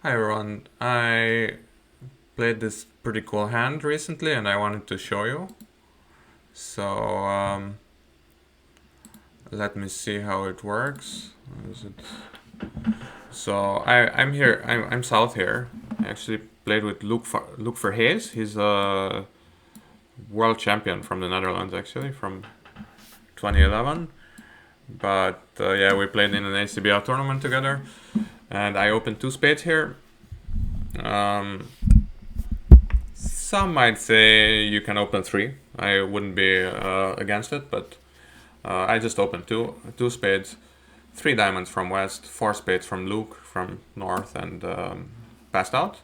Hi everyone, I played this pretty cool hand recently and I wanted to show you. So let me see how it works. Is it? So I'm here, I'm south here. I actually played with Luke Verhees. He's a world champion from the Netherlands actually, from 2011. But yeah, we played in an ACBL tournament together and I opened two spades here. Some might say you can open three. I wouldn't be against it, but I just opened two spades, three diamonds from west, four spades from Luke from north, and passed out.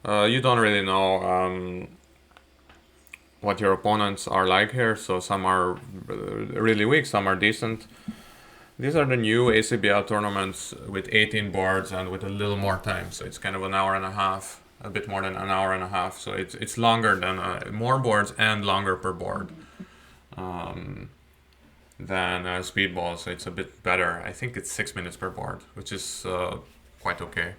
You don't really know what your opponents are like here, so some are really weak, some are decent. These are the new ACBL tournaments with 18 boards and with a little more time, so it's kind of an hour and a half, a bit more than an hour and a half. So it's longer than more boards and longer per board than speedball. So it's a bit better. I think it's 6 minutes per board, which is quite okay.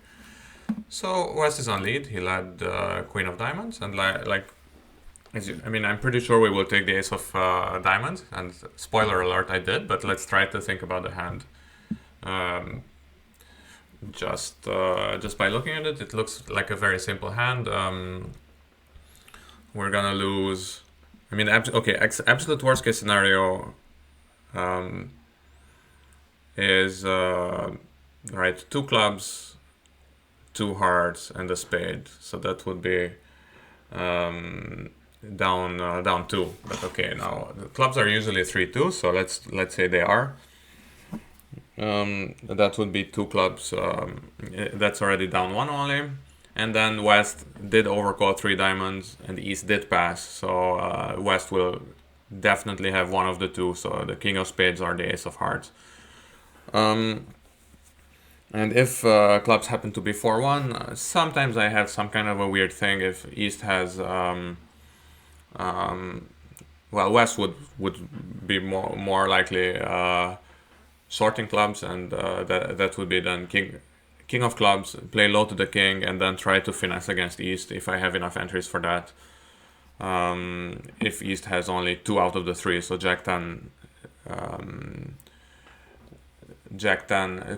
So West is on lead. He led Queen of Diamonds, and I'm pretty sure we will take the Ace of Diamonds. And spoiler alert, I did. But let's try to think about the hand. Just by looking at it, it looks like a very simple hand. We're gonna lose. Absolute worst case scenario is right, two clubs, two hearts, and a spade. So that would be down two. But okay, now the clubs are usually 3-2. So let's say they are. That would be two clubs. That's already down one only. And then West did overcall three diamonds and East did pass. So West will definitely have one of the two. So the King of Spades or the Ace of Hearts. And if clubs happen to be 4-1, sometimes I have some kind of a weird thing. If East has, West would be more likely sorting clubs, and that would be then King of Clubs, play low to the King, and then try to finesse against East if I have enough entries for that. If East has only two out of the three, so Jack 10,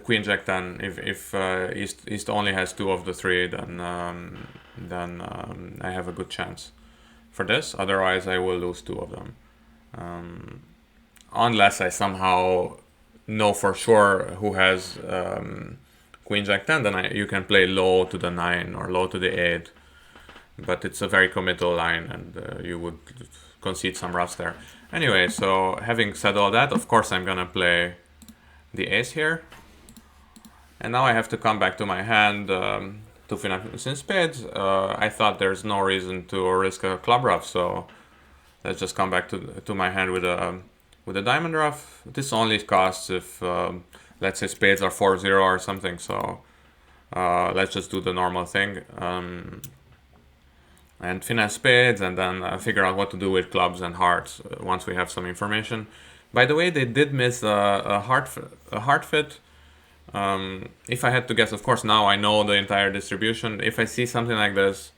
Queen Jack 10. If East only has two of the three, then I have a good chance for this. Otherwise, I will lose two of them, unless I somehow know for sure who has Queen Jack 10. Then you can play low to the 9 or low to the 8, but it's a very committal line, and you would concede some ruffs there. Anyway, so having said all that, of course I'm gonna play the ace here, and now I have to come back to my hand to finesse in spades. I thought there's no reason to risk a club ruff, so let's just come back to my hand with a diamond ruff. This only costs if let's say spades are 4-0 or something, so let's just do the normal thing and finesse spades, and then figure out what to do with clubs and hearts once we have some information. By the way, they did miss a heart fit. If I had to guess, of course now I know the entire distribution. If I see something like this,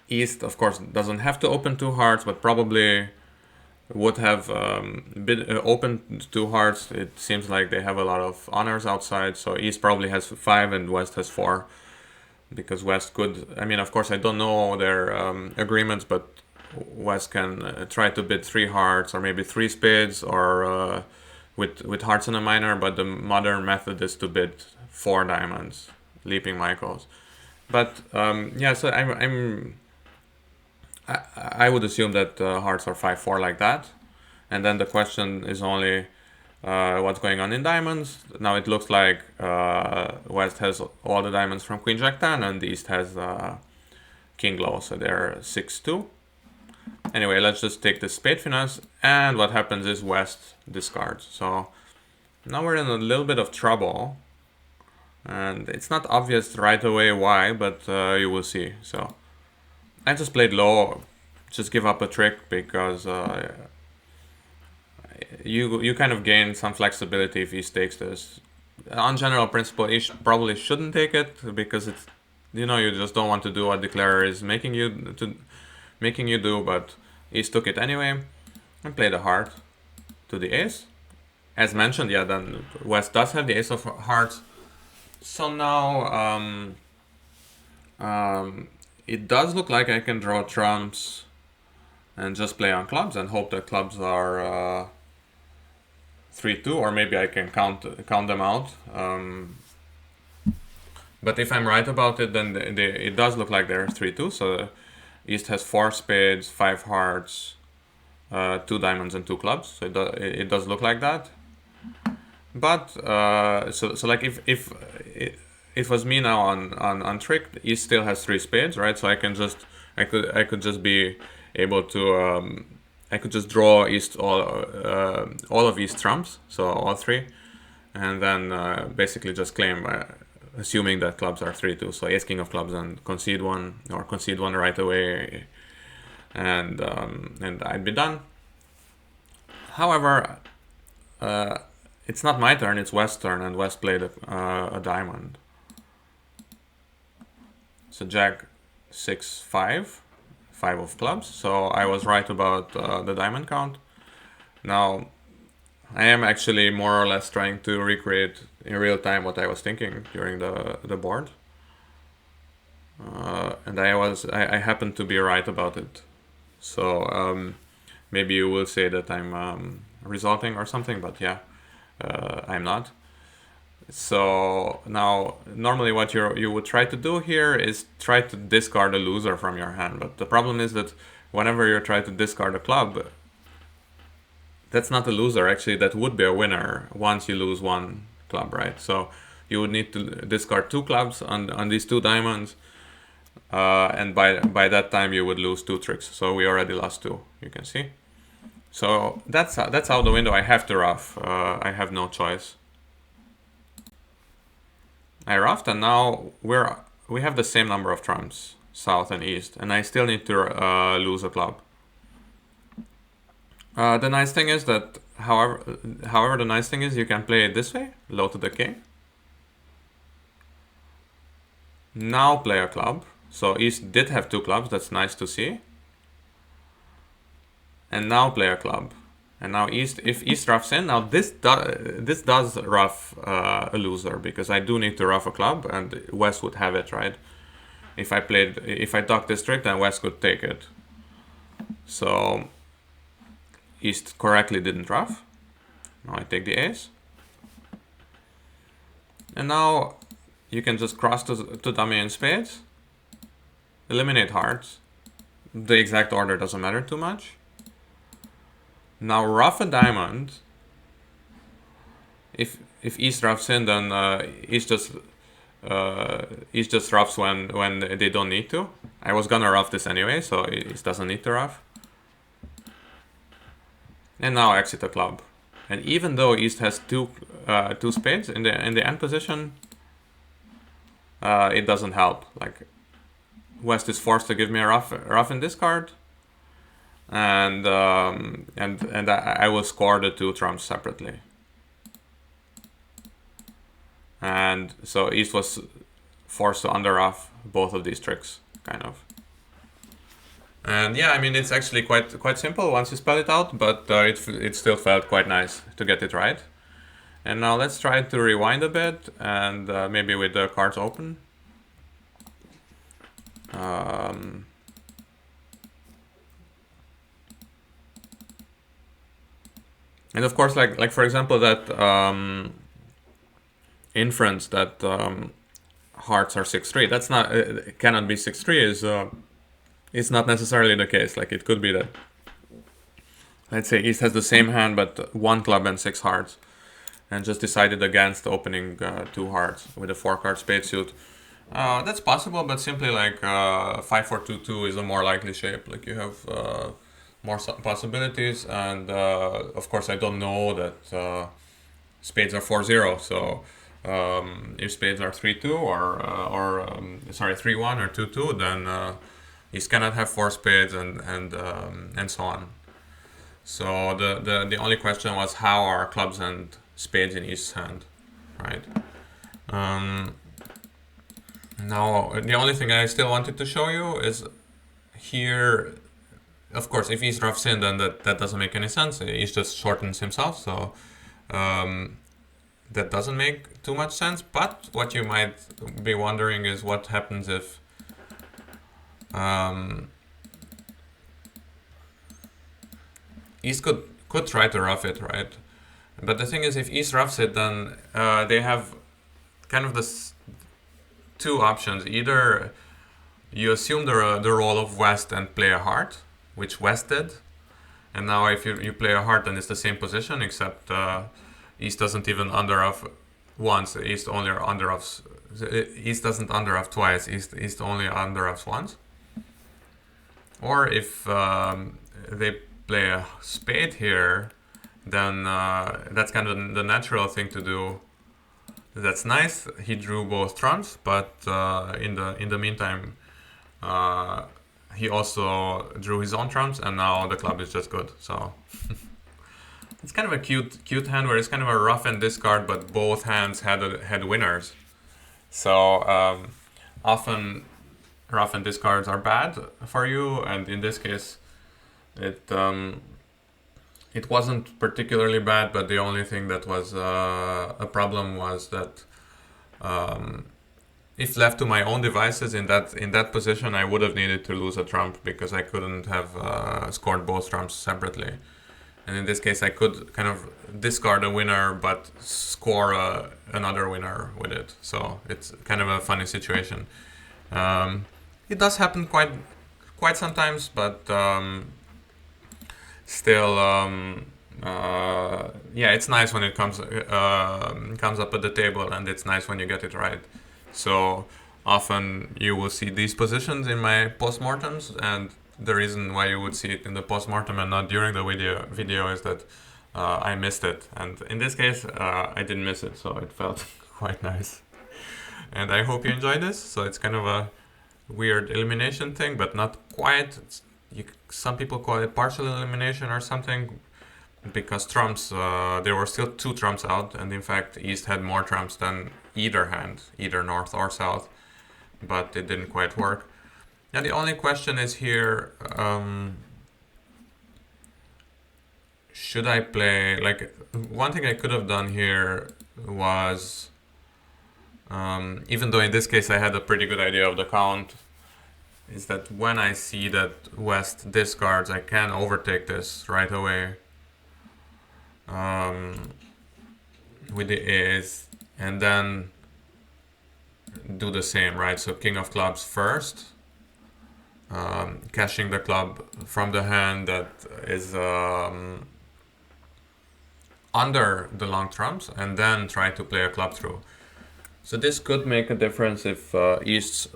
East of course doesn't have to open two hearts, but probably would have opened two hearts. It seems like they have a lot of honors outside, so East probably has 5 and West has 4, because West could, of course I don't know their agreements, but West can try to bid 3 hearts or maybe 3 spades, or with hearts and a minor, but the modern method is to bid 4 diamonds, leaping Michaels. But so I would assume that hearts are 5-4 like that, and then the question is only what's going on in diamonds. Now it looks like West has all the diamonds from Queen Jack 10 and East has King low, so they're 6-2. Anyway, let's just take the spade finesse, and what happens is West discards. So now we're in a little bit of trouble, and it's not obvious right away why, but you will see. So I just played low, just give up a trick, because you kind of gain some flexibility if he stakes this. on general principle, East probably shouldn't take it because it's, you just don't want to do what declarer is making you do, but East took it anyway and played a heart to the ace. As mentioned, yeah, then West does have the ace of hearts. So now it does look like I can draw trumps and just play on clubs and hope that clubs are 3-2, or maybe I can count them out. But if I'm right about it, then it does look like they're 3-2. So East has 4 spades, 5 hearts, 2 diamonds, and 2 clubs. So it does look like that. But so like if it was me now on trick, East still has 3 spades, right? So I could just be able to I could just draw East all of East trumps, so all 3, and then basically just claim, assuming that clubs are 3-2. So ace king of clubs and concede one, or concede one right away, and I'd be done. However, it's not my turn, it's West's turn, and West played a diamond. So Jack 6-5, 5 of clubs. So I was right about the diamond count. Now, I am actually more or less trying to recreate in real time what I was thinking during the board. And I happened to be right about it. So maybe you will say that I'm resulting or something, but yeah, I'm not. So now, normally what you would try to do here is try to discard a loser from your hand. But the problem is that whenever you try to discard a club, that's not a loser. Actually, that would be a winner once you lose one club, right? So you would need to discard 2 clubs on these 2 diamonds. And by that time you would lose 2 tricks. So we already lost 2, you can see. So that's out the window. I have to rough. I have no choice. I roughed, and now we have the same number of trumps, south and east, and I still need to lose a club. The nice thing is that, however, the nice thing is you can play it this way, low to the king. Now play a club. So East did have 2 clubs, that's nice to see. And now play a club. And now if East roughs in, now this does rough a loser, because I do need to rough a club, and West would have it, right? If I duck this trick, then West could take it. So East correctly didn't rough. Now I take the ace. And now you can just cross to dummy in spades. Eliminate hearts. The exact order doesn't matter too much. Now rough a diamond. If East roughs in, then East just roughs when they don't need to. I was gonna rough this anyway, so East doesn't need to rough. And now exit a club. And even though East has 2 spades in the end position, it doesn't help. Like, West is forced to give me a rough in discard, and I will score the 2 trumps separately. And so East was forced to under-rough both of these tricks, kind of. And yeah, I mean, it's actually quite simple once you spell it out, but it still felt quite nice to get it right. And now let's try to rewind a bit, and maybe with the cards open. And of course, like for example, that inference that hearts are 6-3. That's not cannot be 6-3 is not necessarily the case. Like, it could be that, let's say, East has the same hand but 1 club and 6 hearts, and just decided against opening 2 hearts with a 4-card spade suit. That's possible, but simply like 5-4-2-2 is a more likely shape. Like, you have more possibilities, and of course I don't know that spades are 4-0. So if spades are 3-2 or 3-1 or 2-2, then East cannot have 4 spades and so on. So the only question was, how are clubs and spades in East's hand, right? Now, the only thing I still wanted to show you is here, of course, if East roughs in, then that doesn't make any sense. East just shortens himself, so that doesn't make too much sense. But what you might be wondering is what happens if East could try to rough it, right? But the thing is, if East roughs it, then they have kind of this two options. Either you assume the role of West and play a heart, which West did, and now if you play a heart, then it's the same position, except East doesn't even underoff once. East only underoffs. East doesn't underoff twice. East only underoffs once. Or if they play a spade here, then that's kind of the natural thing to do. That's nice. He drew both trumps, but in the meantime, he also drew his own trumps, and now the club is just good. So it's kind of a cute hand where it's kind of a rough and discard, but both hands had winners. So often rough and discards are bad for you, and in this case, it wasn't particularly bad, but the only thing that was a problem was that if left to my own devices in that position, I would have needed to lose a trump because I couldn't have scored both trumps separately. And in this case, I could kind of discard a winner but score another winner with it. So it's kind of a funny situation. It does happen quite sometimes, but still, yeah, it's nice when it comes up at the table, and it's nice when you get it right. So often you will see these positions in my postmortems, and the reason why you would see it in the postmortem and not during the video is that I missed it, and in this case I didn't miss it, so it felt quite nice. And I hope you enjoyed this. So it's kind of a weird elimination thing, but not quite. Some people call it partial elimination or something, because trumps, there were still two trumps out, and in fact East had more trumps than either hand, either north or south, but it didn't quite work. Now the only question is here, should I play, like, one thing I could have done here was, even though in this case I had a pretty good idea of the count, is that when I see that West discards, I can overtake this right away with the ace, and then do the same, right? So king of clubs first, cashing the club from the hand that is under the long trumps, and then try to play a club through. So this could make a difference if East's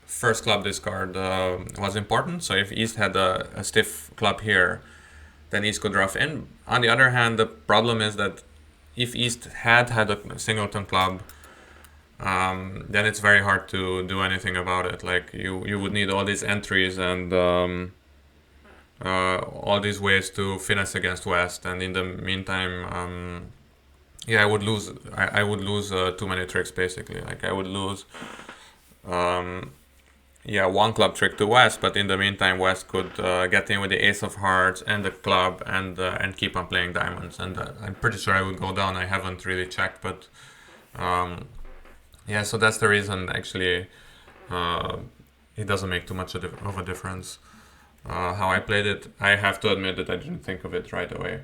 first club discard was important. So if East had a stiff club here, then East could rough in. On the other hand, the problem is that if East had a singleton club, then it's very hard to do anything about it. Like you would need all these entries and all these ways to finesse against West, and in the meantime, yeah, I would lose. I would lose too many tricks basically. Like I would lose, yeah, one club trick to West, but in the meantime, West could get in with the ace of hearts and the club and keep on playing diamonds. And I'm pretty sure I would go down. I haven't really checked, but yeah, so that's the reason actually it doesn't make too much of a difference how I played it. I have to admit that I didn't think of it right away,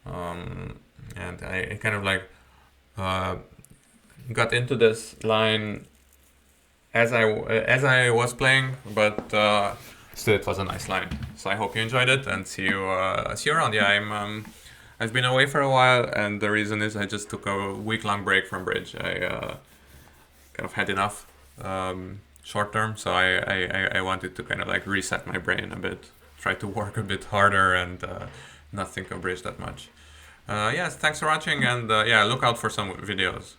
and I kind of like got into this line as I was playing, but still it was a nice line. So I hope you enjoyed it, and see you around. Yeah, I've been away for a while, and the reason is I just took a week-long break from bridge. I kind of had enough short term, so I wanted to kind of like reset my brain a bit, try to work a bit harder, and not think of bridge that much. Yes, thanks for watching, and yeah, look out for some videos.